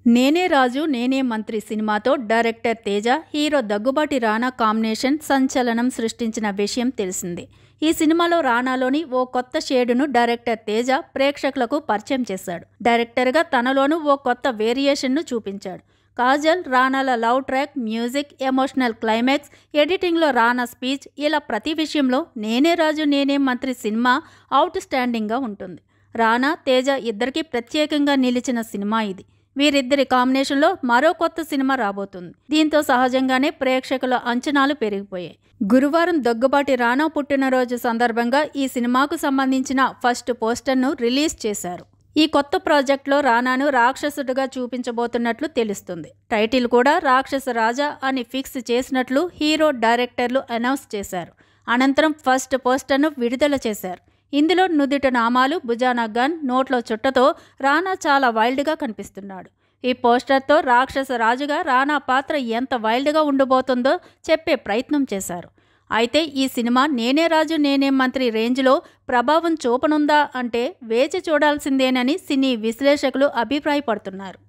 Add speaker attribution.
Speaker 1: నేనే రాజు నేనే మంత్రి సినిమాతో డైరెక్టర్ తేజ, హీరో దగ్గుబాటి రానా కాంబినేషన్ సంచలనం సృష్టించిన విషయం తెలిసిందే. ఈ సినిమాలో రానాలోని ఓ కొత్త షేడును డైరెక్టర్ తేజ ప్రేక్షకులకు పరిచయం చేశాడు. డైరెక్టర్గా తనలోనూ ఓ కొత్త వేరియేషన్ను చూపించాడు. కాజల్, రానాల love track, music, emotional climax, ఎడిటింగ్లో రానా స్పీచ్, ఇలా ప్రతి విషయంలో నేనే రాజు నేనే మంత్రి సినిమా అవుట్ స్టాండింగ్గా ఉంటుంది. రానా, తేజ ఇద్దరికీ ప్రత్యేకంగా నిలిచిన సినిమా ఇది. వీరిద్దరి కాంబినేషన్లో మరో కొత్త సినిమా రాబోతుంది. దీంతో సహజంగానే ప్రేక్షకుల అంచనాలు పెరిగిపోయాయి. గురువారం దగ్గుబాటి రానా పుట్టినరోజు సందర్భంగా ఈ సినిమాకు సంబంధించిన ఫస్ట్ పోస్టర్ను రిలీజ్ చేశారు. ఈ కొత్త ప్రాజెక్టులో రానాను రాక్షసుడిగా చూపించబోతున్నట్లు తెలుస్తుంది. టైటిల్ కూడా రాక్షస రాజా అని ఫిక్స్ చేసినట్లు హీరో, డైరెక్టర్లు అనౌన్స్ చేశారు. అనంతరం ఫస్ట్ పోస్టర్ను విడుదల చేశారు. ఇందులో నుదిట నామాలు, భుజాన గన్, నోట్లో చుట్టతో రానా చాలా వైల్డ్గా కనిపిస్తున్నాడు. ఈ పోస్టర్తో రాక్షస రాజుగా రానా పాత్ర ఎంత వైల్డ్గా ఉండబోతుందో చెప్పే ప్రయత్నం చేశారు. అయితే ఈ సినిమా నేనే రాజు నేనే మంత్రి రేంజ్లో ప్రభావం చూపనుందా అంటే వేచి చూడాల్సిందేనని సినీ విశ్లేషకులు అభిప్రాయపడుతున్నారు.